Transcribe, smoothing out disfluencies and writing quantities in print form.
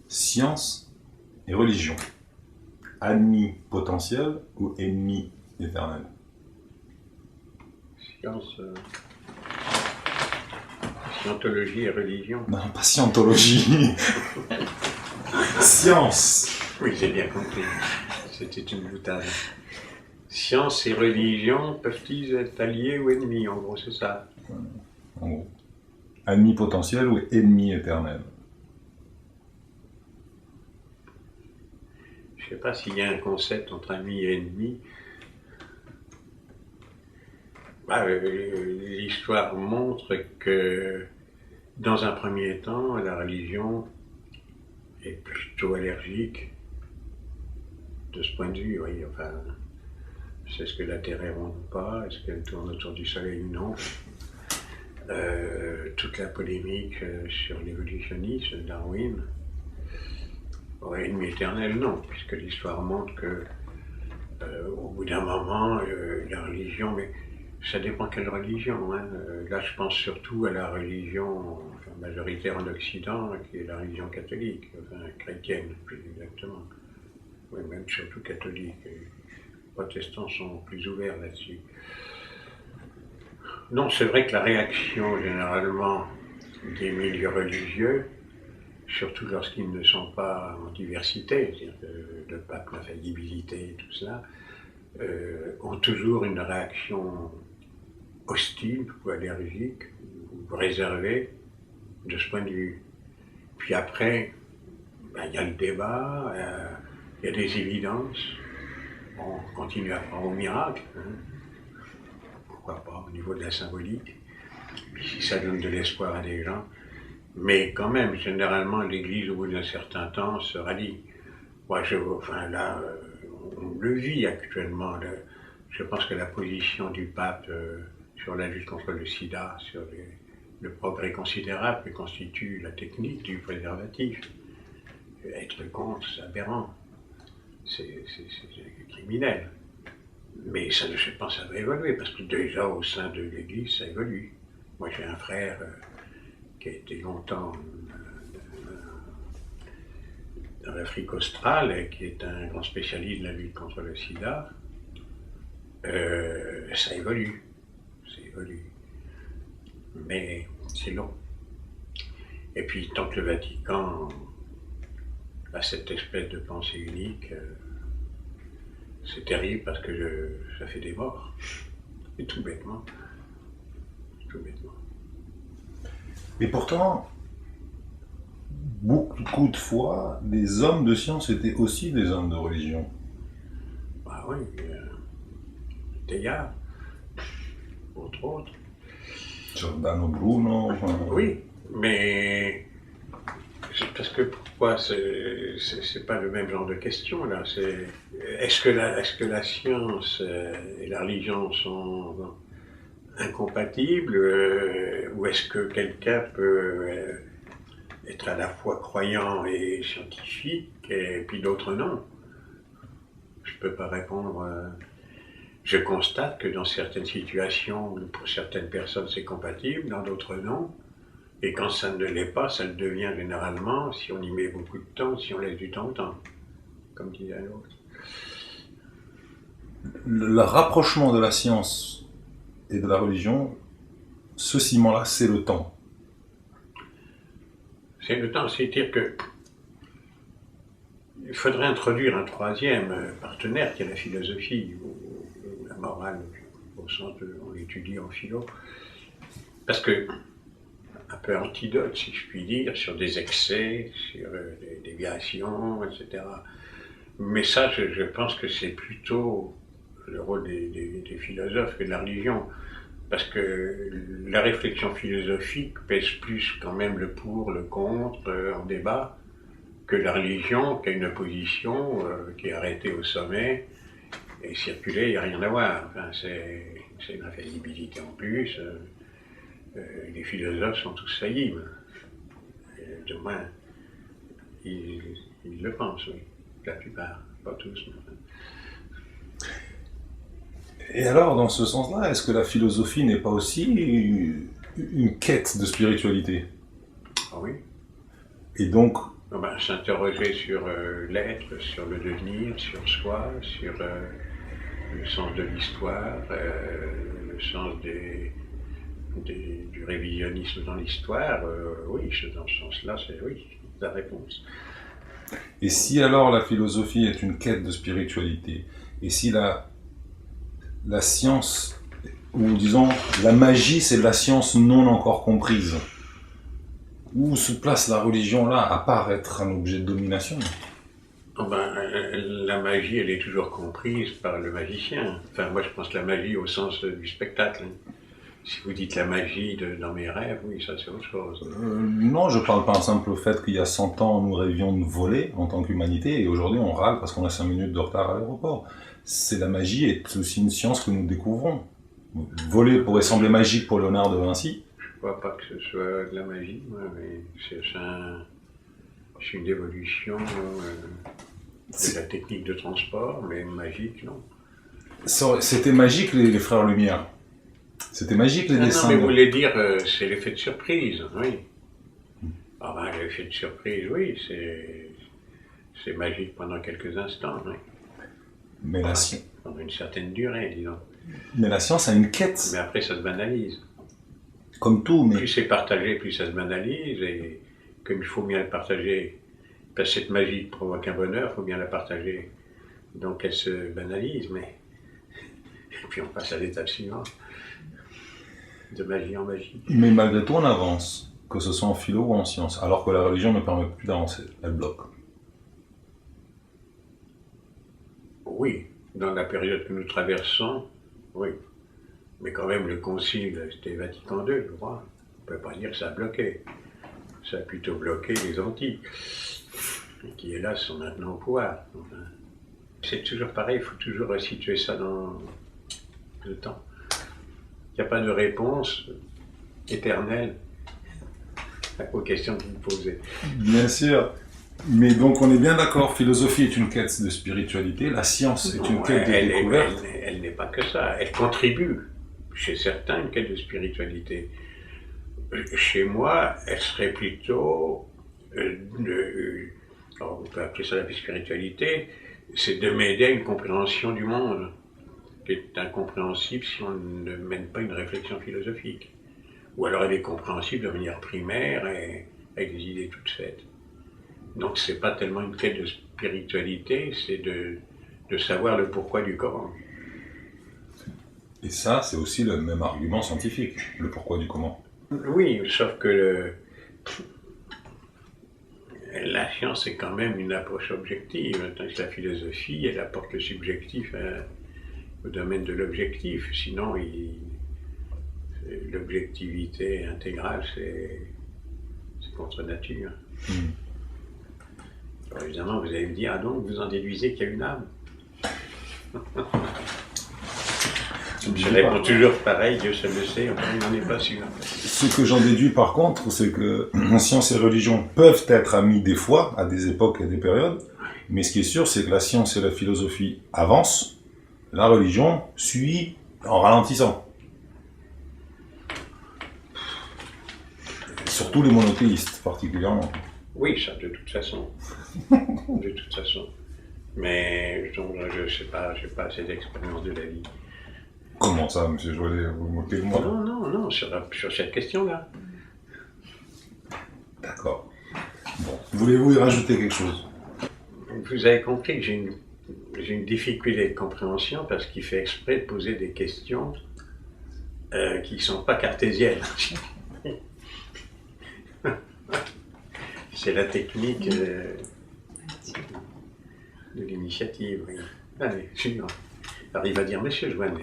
Science et religion. Amis potentiels ou ennemis éternels? Science, scientologie et religion. Non, pas scientologie. Science. Oui, j'ai bien compris. C'était une boutade. Science et religion peuvent-ils être alliés ou ennemis? En gros, c'est ça. En gros. Amis potentiels ou ennemis éternels? Je ne sais pas s'il y a un concept entre amis et ennemis. L'histoire montre que, dans un premier temps, la religion est plutôt allergique de ce point de vue. Oui, enfin, c'est ce que la Terre est ronde ou pas, est-ce qu'elle tourne autour du Soleil ou non. Toute la polémique sur l'évolutionnisme, Darwin. Ennemi éternel, non, puisque l'histoire montre que, au bout d'un moment, la religion, mais ça dépend quelle religion. Hein. Là, je pense surtout à la religion majoritaire en Occident, qui est la religion catholique, enfin chrétienne, plus exactement. Oui, même surtout catholique. Les protestants sont plus ouverts là-dessus. Non, c'est vrai que la réaction, généralement, des milieux religieux, surtout lorsqu'ils ne sont pas en diversité, c'est-à-dire que le pape, la faillibilité, tout cela, ont toujours une réaction hostile ou allergique ou réservée de ce point de vue. Puis après, il y a le débat, il y a des évidences, on continue à croire au miracle, hein. Pourquoi pas, au niveau de la symbolique, puis si ça donne de l'espoir à des gens. Mais quand même, généralement, l'Église, au bout d'un certain temps, se rallie. Moi, on le vit actuellement. Je pense que la position du pape sur la lutte contre le sida, sur le progrès considérable que constitue la technique du préservatif, être contre, c'est aberrant. C'est criminel. Mais ça, je pense, ça va évoluer, parce que déjà, au sein de l'Église, ça évolue. Moi, j'ai un frère qui a été longtemps dans l'Afrique australe et qui est un grand spécialiste de la lutte contre le sida. Ça évolue. Mais c'est long. Et puis, tant que le Vatican a cette espèce de pensée unique, c'est terrible parce que ça fait des morts. Et tout bêtement. Et pourtant, beaucoup de fois, les hommes de science étaient aussi des hommes de religion. Ah oui, Teilhard, entre autres. Giordano Bruno. Oui, mais parce que pourquoi c'est pas le même genre de question là. Est-ce que la science et la religion sont incompatibles ou est-ce que quelqu'un peut être à la fois croyant et scientifique et puis d'autres non? Je peux pas répondre. Je constate que dans certaines situations, pour certaines personnes c'est compatible, dans d'autres non. Et quand ça ne l'est pas, ça le devient généralement si on y met beaucoup de temps, si on laisse du temps au temps, comme disait l'autre. Le rapprochement de la science et de la religion, ce ciment-là, c'est le temps. C'est le temps, c'est-à-dire que il faudrait introduire un troisième partenaire qui est la philosophie ou la morale, au sens de on l'étudie en philo, parce que un peu antidote, si je puis dire, sur des excès, sur des déviations, etc. Mais ça, je pense que c'est plutôt le rôle des philosophes que de la religion. Parce que la réflexion philosophique pèse plus quand même le pour, le contre, en débat, que la religion qui a une opposition qui est arrêtée au sommet et circuler, il n'y a rien à voir. Enfin, c'est une infaillibilité en plus. Les philosophes sont tous faillibles. Du moins, ils le pensent, oui. La plupart, pas tous. Mais enfin. Et alors, dans ce sens-là, est-ce que la philosophie n'est pas aussi une quête de spiritualité? Ah oui. Et donc, S'interroger sur l'être, sur le devenir, sur soi, sur le sens de l'histoire, le sens du révisionnisme dans l'histoire. Oui, dans ce sens-là, c'est oui, la réponse. Et si alors la philosophie est une quête de spiritualité, et si la science, ou disons la magie, c'est de la science non encore comprise, où se place la religion là, à part être un objet de domination? La magie, elle est toujours comprise par le magicien. Enfin, moi, je pense la magie au sens du spectacle. Si vous dites la magie dans mes rêves, oui, ça c'est autre chose. Non, je parle par exemple au fait qu'il y a 100 ans, nous rêvions de voler en tant qu'humanité, et aujourd'hui on râle parce qu'on a 5 minutes de retard à l'aéroport. C'est la magie est aussi une science que nous découvrons. Voler pourrait sembler magique pour Léonard de Vinci. Je ne crois pas que ce soit de la magie, moi, mais c'est une évolution de la technique de transport, mais magique, non. C'était magique les Frères Lumière. C'était magique les dessins. Non, mais vous voulez dire, c'est l'effet de surprise, oui. L'effet de surprise, oui, c'est magique pendant quelques instants, oui. Mais pendant une certaine durée, disons. Mais la science a une quête. Mais après, ça se banalise. Comme tout, mais... Plus c'est partagé, plus ça se banalise, et comme il faut bien le partager, parce que cette magie provoque un bonheur, il faut bien la partager. Donc elle se banalise, mais... Et puis on passe à l'étape suivante. De magie en magie. Mais malgré tout, on avance, que ce soit en philo ou en sciences, alors que la religion ne permet plus d'avancer, elle bloque. Oui, dans la période que nous traversons, oui. Mais quand même, le concile, c'était Vatican II, je crois. On ne peut pas dire que ça a bloqué. Ça a plutôt bloqué les antiques, qui, hélas, sont maintenant au pouvoir. Enfin, c'est toujours pareil, il faut toujours resituer ça dans le temps. Il n'y a pas de réponse éternelle aux questions que vous posez. Bien sûr. Mais donc on est bien d'accord, philosophie est une quête de spiritualité, la science est une quête de découverte. Elle n'est pas que ça, elle contribue, chez certains, une quête de spiritualité. Chez moi, elle serait plutôt, alors on peut appeler ça la spiritualité, c'est de m'aider à une compréhension du monde, qui est incompréhensible si on ne mène pas une réflexion philosophique. Ou alors elle est compréhensible de manière primaire et avec des idées toutes faites. Donc c'est pas tellement une quête de spiritualité, c'est de savoir le pourquoi du comment. Et ça, c'est aussi le même argument scientifique, le pourquoi du comment. Oui, sauf que la science est quand même une approche objective, tandis que la philosophie, elle apporte le subjectif au domaine de l'objectif. Sinon, l'objectivité intégrale, c'est contre nature. Alors, évidemment, vous allez me dire, ah donc, vous en déduisez qu'il y a une âme. Je réponds toujours pareil, Dieu seul le sait, enfin, il n'en est pas sûr. Ce que j'en déduis par contre, c'est que science et religion peuvent être amis des fois, à des époques et des périodes, mais ce qui est sûr, c'est que la science et la philosophie avancent, la religion suit en ralentissant. Surtout les monothéistes, particulièrement. Oui, ça, de toute façon. De toute façon. Mais donc, je ne sais pas, je n'ai pas assez d'expérience de la vie. Comment ça, M. Joilet, vous vous moquez de moi? Non, sur cette question-là. D'accord. Bon, voulez-vous y rajouter quelque chose? Vous avez compris que j'ai une difficulté de compréhension parce qu'il fait exprès de poser des questions qui ne sont pas cartésiennes. C'est la technique de l'initiative, oui. Allez, suivant. Alors il va dire, Monsieur Joinet.